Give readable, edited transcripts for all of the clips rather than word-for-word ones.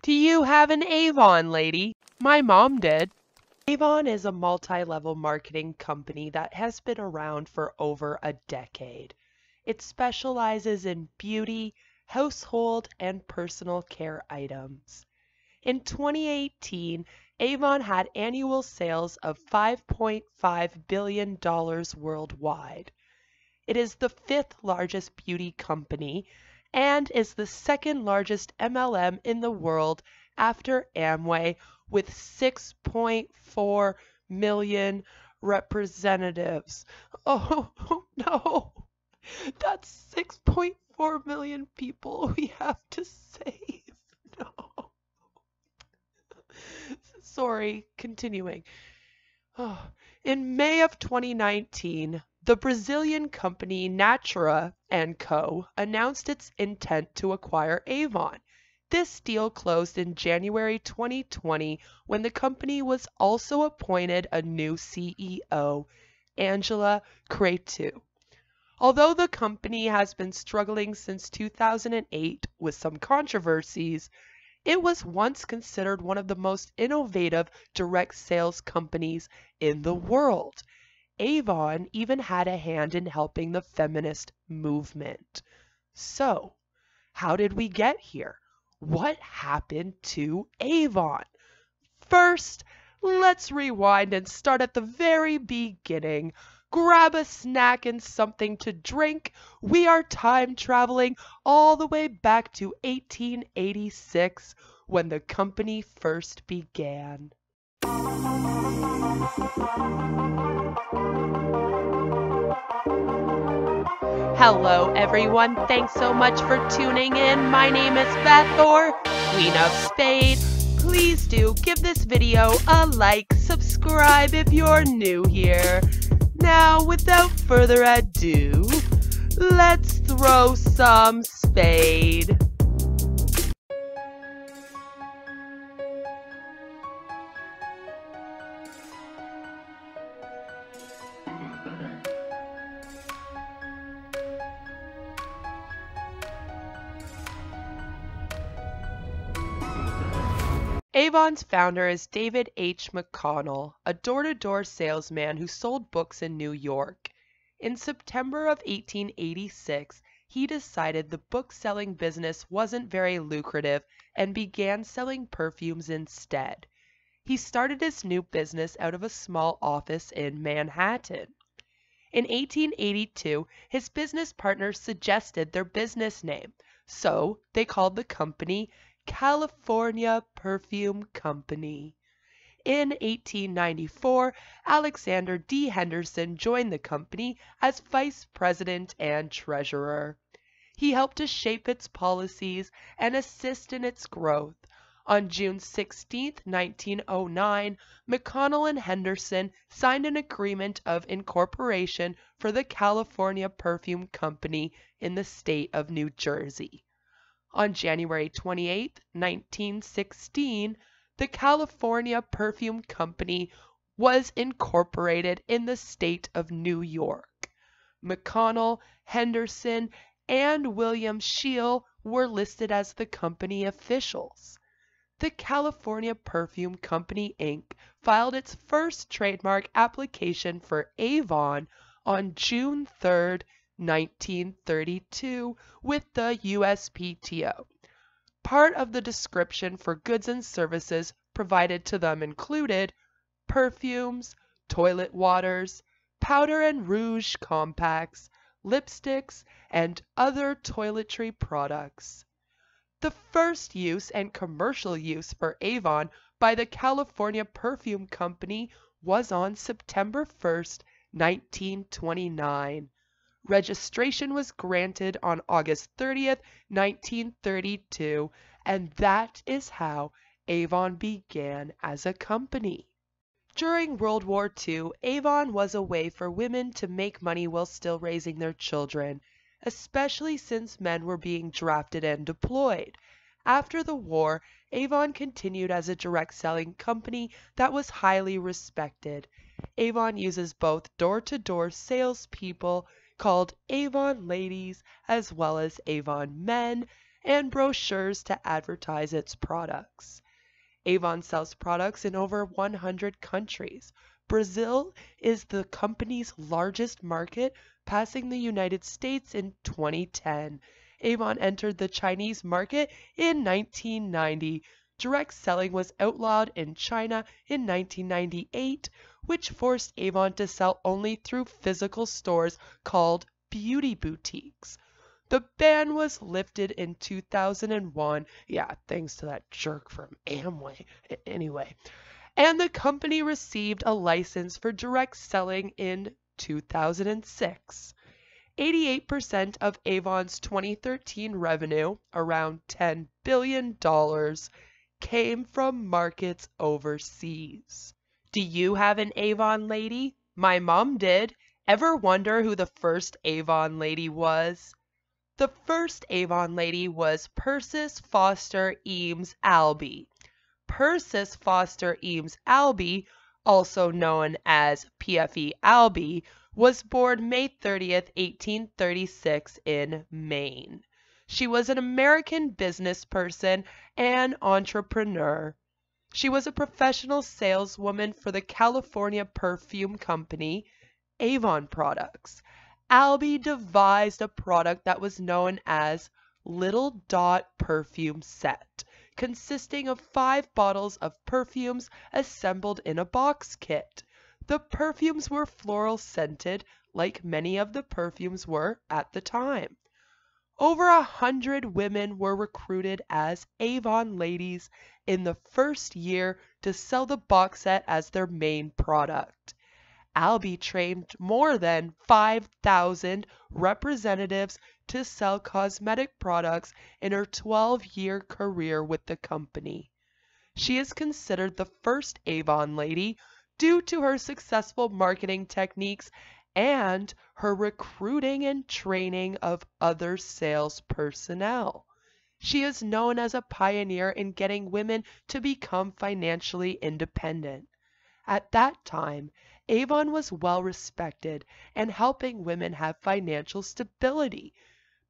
Do you have an Avon, lady? My mom did. Avon is a multi-level marketing company that has been around for over a decade. It specializes in beauty, household, and personal care items. In 2018, Avon had annual sales of $5.5 billion worldwide. It is the fifth largest beauty company and is the second largest MLM in the world after Amway with 6.4 million representatives. Oh no, that's 6.4 million people we have to save. No. Sorry, continuing. In May of 2019, the Brazilian company Natura & Co. announced its intent to acquire Avon. This deal closed in January 2020 when the company was also appointed a new CEO, Angela Cretu. Although the company has been struggling since 2008 with some controversies, it was once considered one of the most innovative direct sales companies in the world. Avon even had a hand in helping the feminist movement. So, how did we get here? What happened to Avon? First, let's rewind and start at the very beginning. Grab a snack and something to drink. We are time traveling all the way back to 1886 when the company first began. Hello everyone, thanks so much for tuning in. My name is Beth, or Queen of Spade. Please do give this video a like, subscribe if you're new here. Now, without further ado, let's throw some spade. Avon's founder is David H. McConnell, a door-to-door salesman who sold books in New York. In September of 1886, he decided the book-selling business wasn't very lucrative and began selling perfumes instead. He started his new business out of a small office in Manhattan. In 1882, his business partners suggested their business name, so they called the company California Perfume Company. In 1894, Alexander D. Henderson joined the company as vice president and treasurer. He helped to shape its policies and assist in its growth. On June 16, 1909, McConnell and Henderson signed an agreement of incorporation for the California Perfume Company in the state of New Jersey. On January 28, 1916, the California Perfume Company was incorporated in the state of New York. McConnell, Henderson, and William Scheel were listed as the company officials. The California Perfume Company, Inc. filed its first trademark application for Avon on June 3, 1932 with the USPTO. Part of the description for goods and services provided to them included perfumes, toilet waters, powder and rouge compacts, lipsticks, and other toiletry products. The first use and commercial use for Avon by the California Perfume Company was on September 1, 1929. Registration was granted on August 30, 1932, and that is how Avon began as a company. During World War II, Avon was a way for women to make money while still raising their children, especially since men were being drafted and deployed. After the war, Avon continued as a direct selling company that was highly respected. Avon uses both door-to-door salespeople called Avon ladies as well as Avon men, and brochures to advertise its products. Avon sells products in over 100 countries. Brazil is the company's largest market, passing the United States in 2010. Avon entered the Chinese market in 1990. Direct selling was outlawed in China in 1998, which forced Avon to sell only through physical stores called beauty boutiques. The ban was lifted in 2001. Yeah, thanks to that jerk from Amway. Anyway, and the company received a license for direct selling in 2006. 88% of Avon's 2013 revenue, around $10 billion, came from markets overseas. Do you have an Avon lady? My mom did. Ever wonder who the first Avon lady was? The first Avon lady was Persis Foster Eames Albee. Persis Foster Eames Albee, also known as PFE Albee, was born May 30th, 1836 in Maine. She was an American business person and entrepreneur. She was a professional saleswoman for the California perfume company, Avon Products. Albee devised a product that was known as Little Dot Perfume Set, consisting of 5 bottles of perfumes assembled in a box kit. The perfumes were floral scented, like many of the perfumes were at the time. Over 100 women were recruited as Avon ladies in the first year to sell the box set as their main product. Albee trained more than 5,000 representatives to sell cosmetic products in her 12-year career with the company. She is considered the first Avon lady due to her successful marketing techniques and her recruiting and training of other sales personnel. She is known as a pioneer in getting women to become financially independent. At that time, Avon was well respected and helping women have financial stability.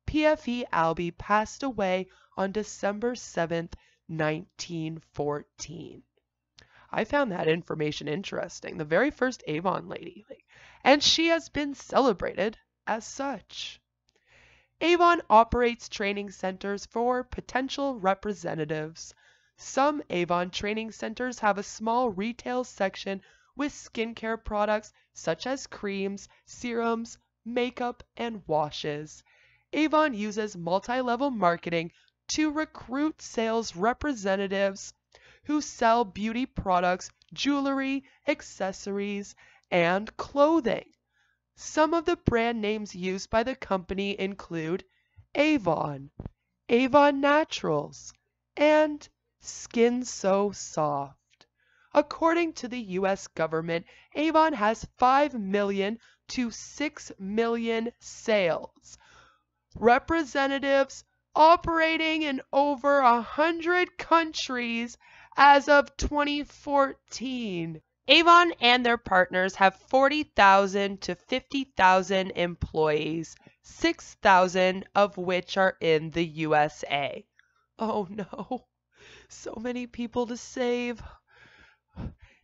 PFE Albee passed away on December 7th, 1914. I found that information interesting. The very first Avon lady. And she has been celebrated as such. Avon operates training centers for potential representatives. Some Avon training centers have a small retail section with skincare products such as creams, serums, makeup, and washes. Avon uses multi-level marketing to recruit sales representatives who sell beauty products, jewelry, accessories, and clothing. Some of the brand names used by the company include Avon, Avon Naturals, and Skin So Soft. According to the U.S. government, Avon has 5 million to 6 million sales representatives operating in over 100 countries as of 2014. Avon and their partners have 40,000 to 50,000 employees, 6,000 of which are in the USA. Oh no, so many people to save.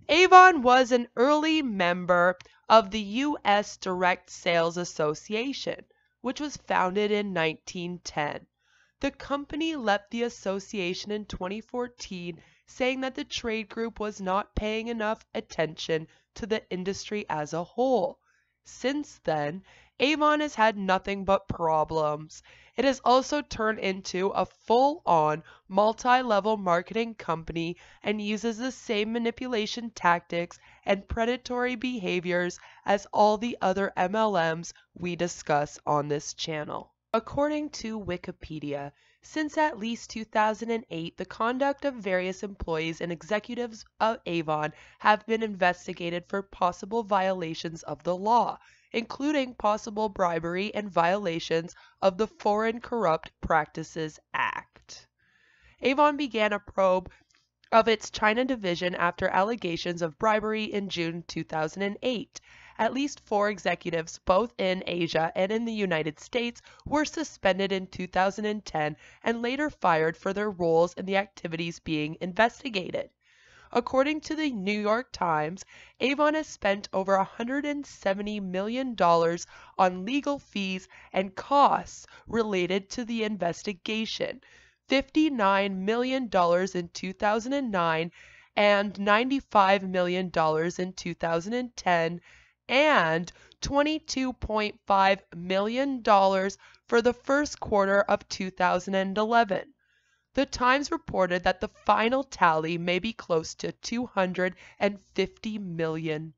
Avon was an early member of the U.S. Direct Sales Association, which was founded in 1910. The company left the association in 2014, saying that the trade group was not paying enough attention to the industry as a whole. Since then, Avon has had nothing but problems. It has also turned into a full-on, multi-level marketing company and uses the same manipulation tactics and predatory behaviors as all the other MLMs we discuss on this channel. According to Wikipedia, since at least 2008, the conduct of various employees and executives of Avon have been investigated for possible violations of the law, including possible bribery and violations of the Foreign Corrupt Practices Act. Avon began a probe of its China division after allegations of bribery in June 2008. at least 4 executives, both in Asia and in the United States, were suspended in 2010 and later fired for their roles in the activities being investigated. According to the New York Times, Avon has spent over $170 million on legal fees and costs related to the investigation, $59 million in 2009 and $95 million in 2010, and $22.5 million for the first quarter of 2011. The Times reported that the final tally may be close to $250 million,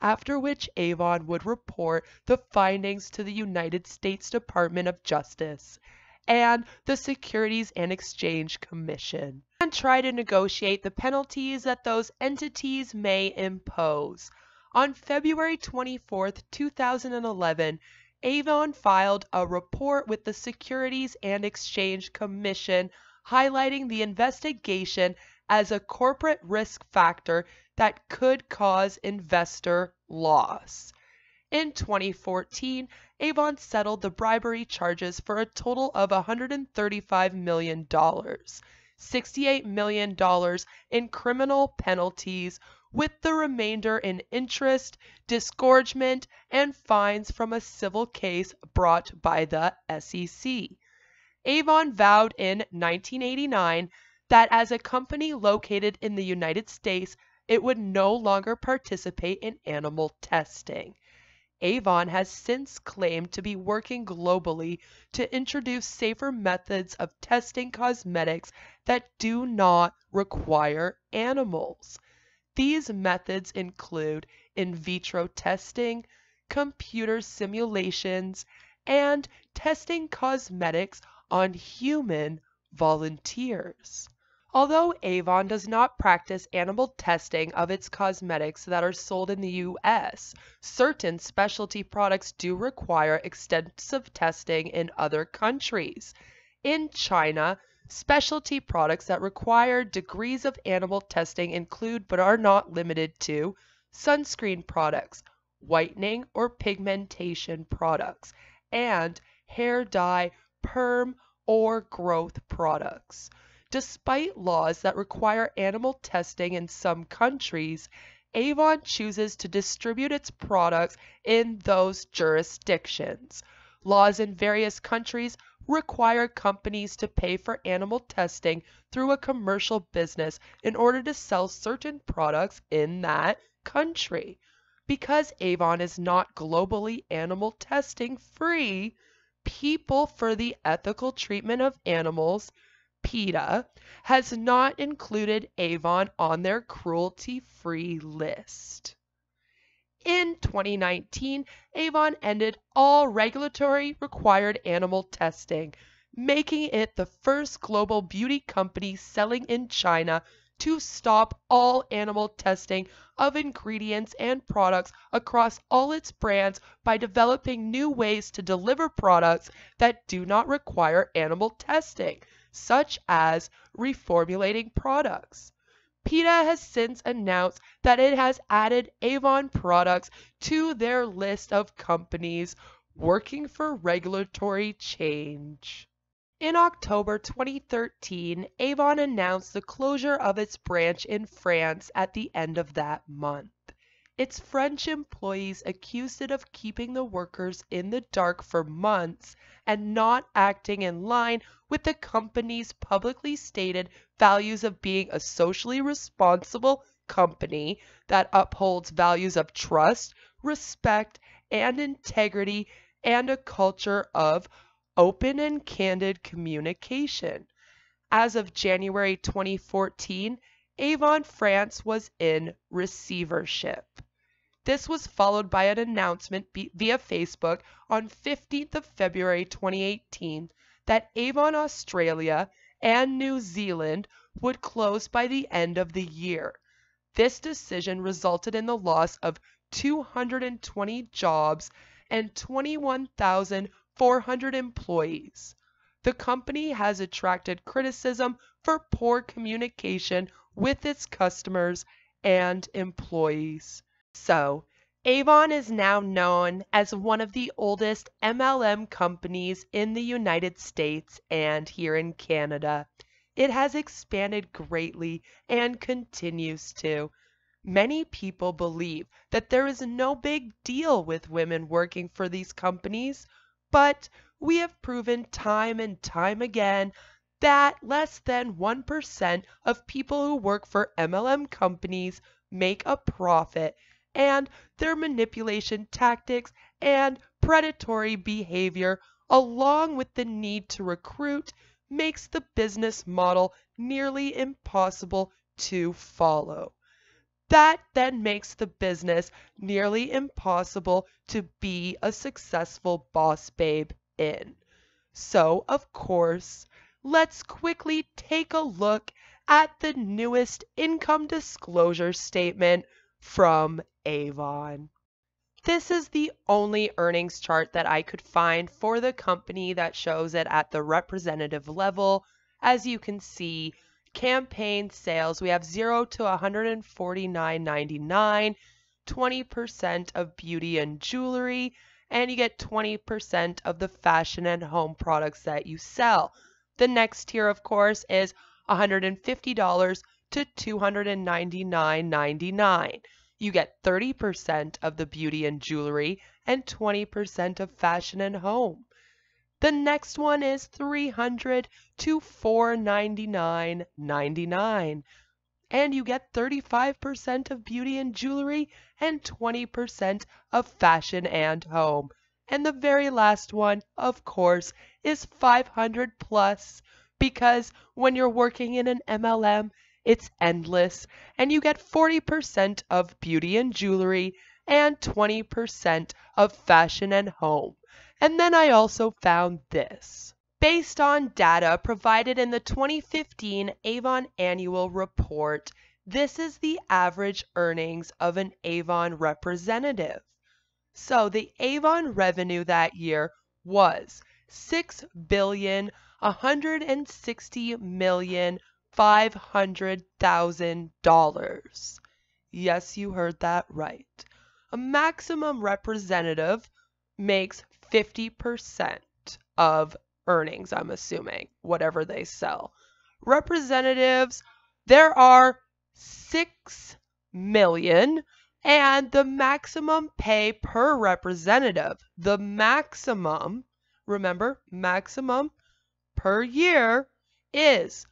after which Avon would report the findings to the United States Department of Justice and the Securities and Exchange Commission, and try to negotiate the penalties that those entities may impose. On February 24, 2011, Avon filed a report with the Securities and Exchange Commission highlighting the investigation as a corporate risk factor that could cause investor loss. In 2014, Avon settled the bribery charges for a total of $135 million, $68 million in criminal penalties, with the remainder in interest, disgorgement, and fines from a civil case brought by the SEC. Avon vowed in 1989 that as a company located in the United States, it would no longer participate in animal testing. Avon has since claimed to be working globally to introduce safer methods of testing cosmetics that do not require animals. These methods include in vitro testing, computer simulations, and testing cosmetics on human volunteers. Although Avon does not practice animal testing of its cosmetics that are sold in the U.S., certain specialty products do require extensive testing in other countries. In China, specialty products that require degrees of animal testing include, but are not limited to, sunscreen products, whitening or pigmentation products, and hair dye, perm, or growth products. Despite laws that require animal testing in some countries, Avon chooses to distribute its products in those jurisdictions. Laws in various countries require companies to pay for animal testing through a commercial business in order to sell certain products in that country. Because Avon is not globally animal testing free, People for the Ethical Treatment of Animals, PETA, has not included Avon on their cruelty-free list. In 2019, Avon ended all regulatory required animal testing, making it the first global beauty company selling in China to stop all animal testing of ingredients and products across all its brands by developing new ways to deliver products that do not require animal testing, such as reformulating products. PETA has since announced that it has added Avon products to their list of companies working for regulatory change. In October 2013, Avon announced the closure of its branch in France at the end of that month. Its French employees accused it of keeping the workers in the dark for months and not acting in line with the company's publicly stated values of being a socially responsible company that upholds values of trust, respect, and integrity, and a culture of open and candid communication. As of January 2014, Avon France was in receivership. This was followed by an announcement via Facebook on 15th of February 2018 that Avon Australia and New Zealand would close by the end of the year. This decision resulted in the loss of 220 jobs and 21,400 employees. The company has attracted criticism for poor communication with its customers and employees. So, Avon is now known as one of the oldest MLM companies in the United States and here in Canada. It has expanded greatly and continues to. Many people believe that there is no big deal with women working for these companies, but we have proven time and time again that less than 1% of people who work for MLM companies make a profit, and their manipulation tactics and predatory behavior, along with the need to recruit, makes the business model nearly impossible to follow. That then makes the business nearly impossible to be a successful boss babe in. So, of course, let's quickly take a look at the newest income disclosure statement from Avon. This is the only earnings chart that I could find for the company that shows it at the representative level. As you can see, campaign sales, we have 0 to $149.99, 20% of beauty and jewelry, and you get 20% of the fashion and home products that you sell. The next tier, of course, is $150 to $299.99. You get 30% of the beauty and jewelry and 20% of fashion and home. The next one is $300 to $499.99. And you get 35% of beauty and jewelry and 20% of fashion and home. And the very last one, of course, is 500 plus, because when you're working in an MLM, it's endless, and you get 40% of beauty and jewelry and 20% of fashion and home. And then I also found this. Based on data provided in the 2015 Avon Annual Report, this is the average earnings of an Avon representative. So the Avon revenue that year was $6,160,500,000. Yes, you heard that right. A maximum representative makes 50% of earnings, I'm assuming, whatever they sell. Representatives, there are 6 million, and the maximum pay per representative, the maximum, remember, maximum per year is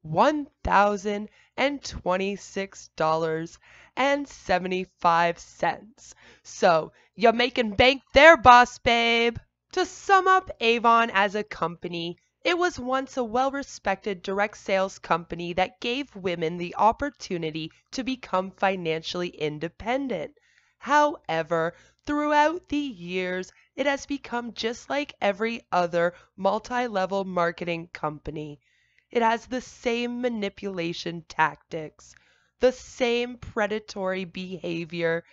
$1,026.75. So you're making bank there, boss babe. To sum up Avon as a company, it was once a well-respected direct sales company that gave women the opportunity to become financially independent. However, throughout the years, it has become just like every other multi-level marketing company. It has the same manipulation tactics, the same predatory behavior,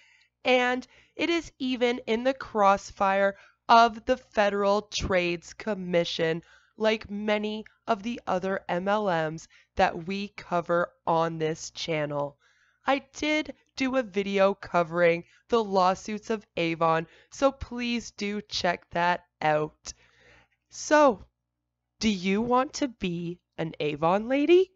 and it is even in the crossfire of the Federal Trades Commission, like many of the other MLMs that we cover on this channel. I did do a video covering the lawsuits of Avon, so please do check that out. So, do you want to be an Avon lady?